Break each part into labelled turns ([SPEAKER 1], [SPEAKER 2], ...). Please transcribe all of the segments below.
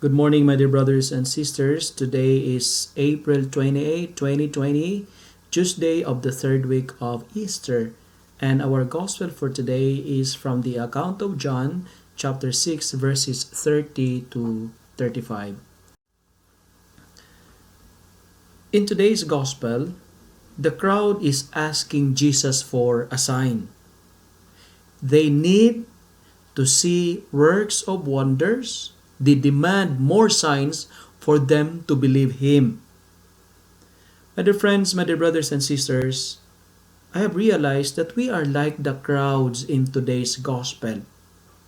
[SPEAKER 1] Good morning, my dear brothers and sisters. Today is April 28, 2020, Tuesday of the third week of Easter. And our gospel for today is from the account of John, chapter 6, verses 30 to 35. In today's gospel, the crowd is asking Jesus for a sign. They need to see works of wonders. They demand more signs for them to believe Him. My dear friends, my dear brothers and sisters, I have realized that we are like the crowds in today's gospel.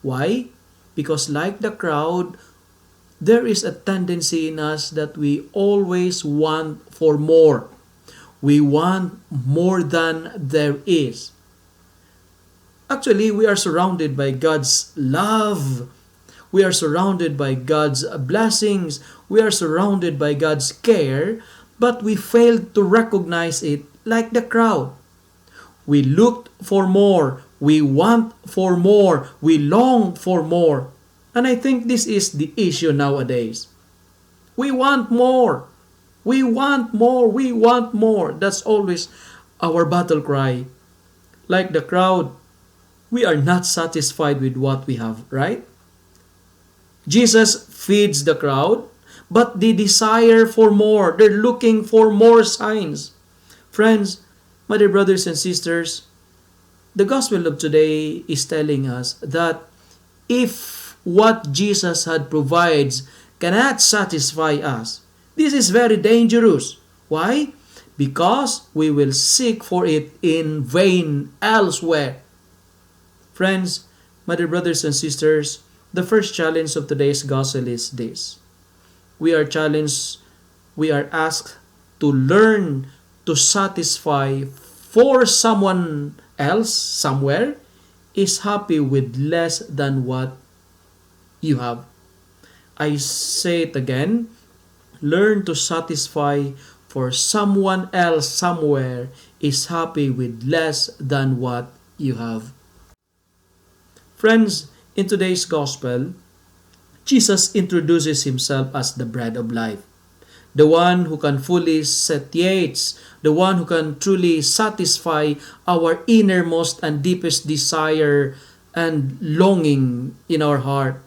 [SPEAKER 1] Why? Because like the crowd, there is a tendency in us that we always want for more. We want more than there is. Actually, we are surrounded by God's love. We are surrounded by God's blessings. We are surrounded by God's care, but we failed to recognize it like the crowd. We looked for more. We want for more. We long for more. And I think this is the issue nowadays. We want more. We want more. We want more. That's always our battle cry. Like the crowd, we are not satisfied with what we have, right? Jesus feeds the crowd, but they desire for more. They're looking for more signs. Friends, my dear brothers and sisters, the gospel of today is telling us that if what Jesus had provides cannot satisfy us, this is very dangerous. Why? Because we will seek for it in vain elsewhere. Friends, my dear brothers and sisters, the first challenge of today's gospel is this. We are asked to learn to satisfy for someone else somewhere is happy with less than what you have. I say it again. Learn to satisfy for someone else somewhere is happy with less than what you have. Friends, in today's gospel, Jesus introduces himself as the bread of life, the one who can fully satiate, the one who can truly satisfy our innermost and deepest desire and longing in our heart.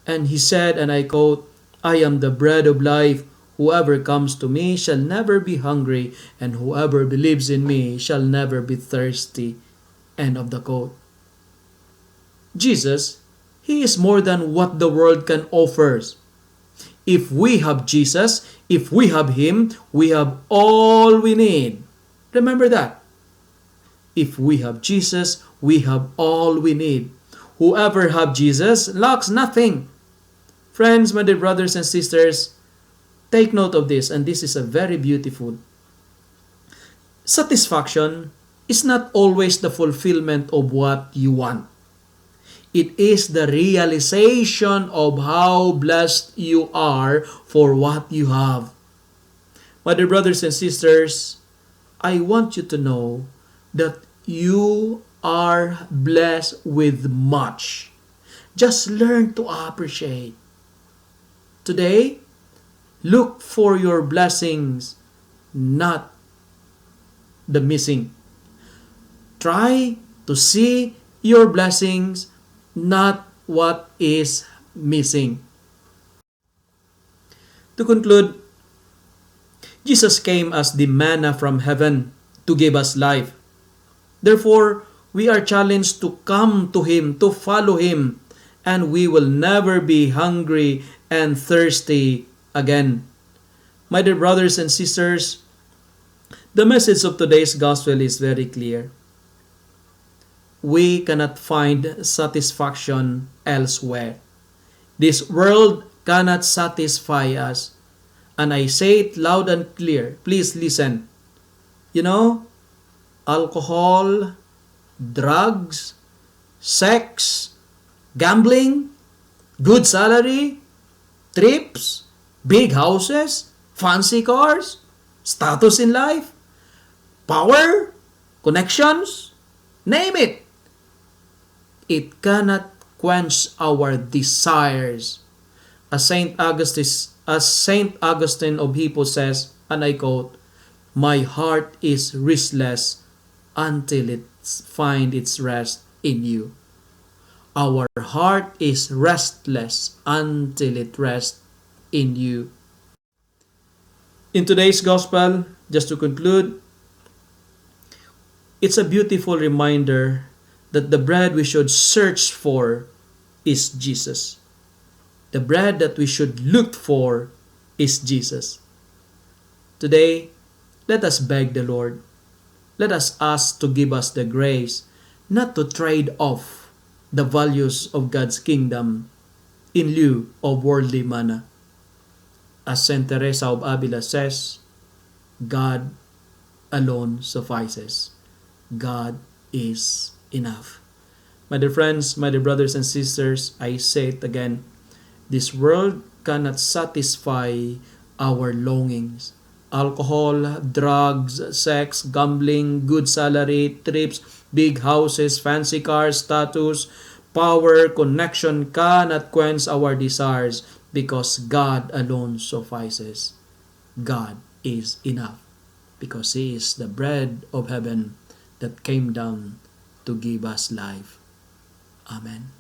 [SPEAKER 1] And he said, and I quote, "I am the bread of life. Whoever comes to me shall never be hungry, and whoever believes in me shall never be thirsty." End of the quote. Jesus, He is more than what the world can offer. If we have Jesus, if we have Him, we have all we need. Remember that. If we have Jesus, we have all we need. Whoever have Jesus lacks nothing. Friends, my dear brothers and sisters, take note of this, and this is a very beautiful. Satisfaction is not always the fulfillment of what you want. It is the realization of how blessed you are for what you have. My dear brothers and sisters, I want you to know that you are blessed with much. Just learn to appreciate. Today, look for your blessings, not the missing. Try to see your blessings, not what is missing. To conclude, Jesus came as the manna from heaven to give us life. Therefore, we are challenged to come to Him, to follow Him, and we will never be hungry and thirsty again. My dear brothers and sisters, the message of today's gospel is very clear. We cannot find satisfaction elsewhere. This world cannot satisfy us. And I say it loud and clear. Please listen. You know, alcohol, drugs, sex, gambling, good salary, trips, big houses, fancy cars, status in life, power, connections, name it. It cannot quench our desires. As Saint Augustine of Hippo says, and I quote, "My heart is restless until it find its rest in you." Our heart is restless until it rests in you. In today's gospel, just to conclude, it's a beautiful reminder that the bread we should search for is Jesus. The bread that we should look for is Jesus. Today, let us beg the Lord. Let us ask to give us the grace not to trade off the values of God's kingdom in lieu of worldly manna. As Saint Teresa of Avila says, God alone suffices. God is enough. My dear friends, my dear brothers and sisters, I say it again, this world cannot satisfy our longings. Alcohol, drugs, sex, gambling, good salary, trips, big houses, fancy cars, status, power, connection cannot quench our desires because God alone suffices. God is enough because He is the bread of heaven that came down to give us life. Amen.